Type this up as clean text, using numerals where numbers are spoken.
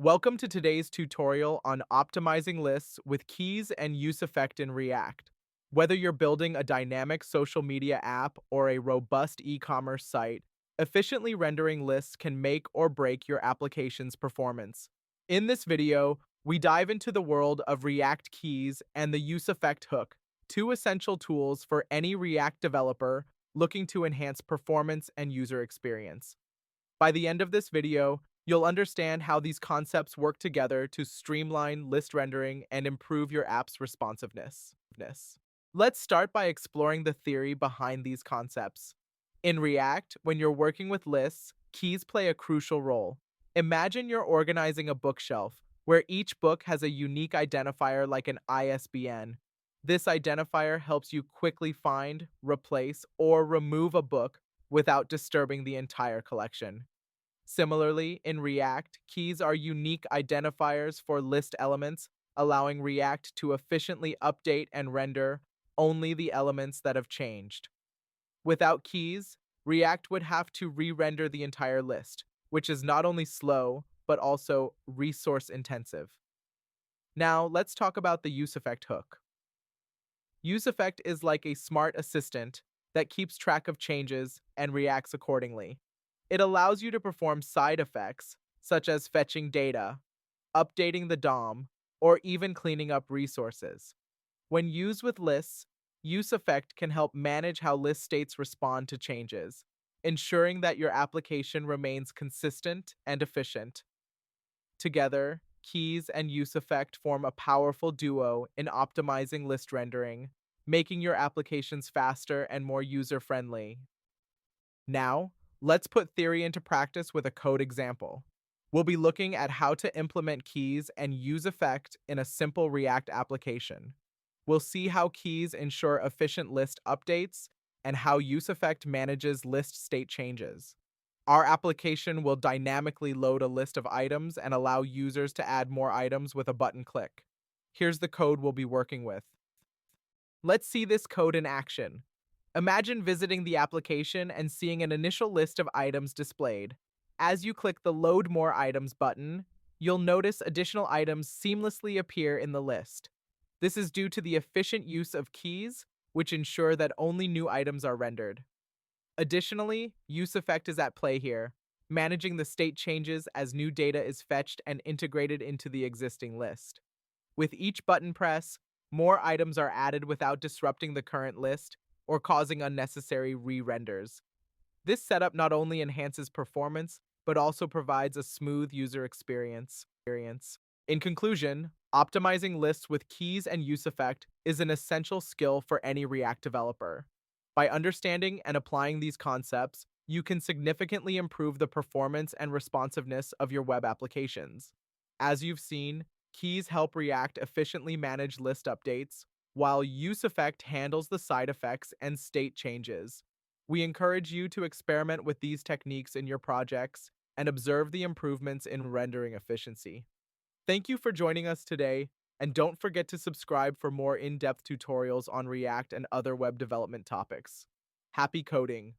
Welcome to today's tutorial on optimizing lists with keys and useEffect in React. Whether you're building a dynamic social media app or a robust e-commerce site, efficiently rendering lists can make or break your application's performance. In this video, we dive into the world of React keys and the useEffect hook, two essential tools for any React developer looking to enhance performance and user experience. By the end of this video, you'll understand how these concepts work together to streamline list rendering and improve your app's responsiveness. Let's start by exploring the theory behind these concepts. In React, when you're working with lists, keys play a crucial role. Imagine you're organizing a bookshelf where each book has a unique identifier like an ISBN. This identifier helps you quickly find, replace, or remove a book without disturbing the entire collection. Similarly, in React, keys are unique identifiers for list elements, allowing React to efficiently update and render only the elements that have changed. Without keys, React would have to re-render the entire list, which is not only slow, but also resource intensive. Now, let's talk about the useEffect hook. UseEffect is like a smart assistant that keeps track of changes and reacts accordingly. It allows you to perform side effects, such as fetching data, updating the DOM, or even cleaning up resources. When used with lists, useEffect can help manage how list states respond to changes, ensuring that your application remains consistent and efficient. Together, keys and useEffect form a powerful duo in optimizing list rendering, making your applications faster and more user-friendly. Now, let's put theory into practice with a code example. We'll be looking at how to implement keys and useEffect in a simple React application. We'll see how keys ensure efficient list updates and how useEffect manages list state changes. Our application will dynamically load a list of items and allow users to add more items with a button click. Here's the code we'll be working with. Let's see this code in action. Imagine visiting the application and seeing an initial list of items displayed. As you click the Load More Items button, you'll notice additional items seamlessly appear in the list. This is due to the efficient use of keys, which ensure that only new items are rendered. Additionally, useEffect is at play here, managing the state changes as new data is fetched and integrated into the existing list. With each button press, more items are added without disrupting the current list or causing unnecessary re-renders. This setup not only enhances performance, but also provides a smooth user experience. In conclusion, optimizing lists with keys and useEffect is an essential skill for any React developer. By understanding and applying these concepts, you can significantly improve the performance and responsiveness of your web applications. As you've seen, keys help React efficiently manage list updates, while useEffect handles the side effects and state changes. We encourage you to experiment with these techniques in your projects and observe the improvements in rendering efficiency. Thank you for joining us today, and don't forget to subscribe for more in-depth tutorials on React and other web development topics. Happy coding!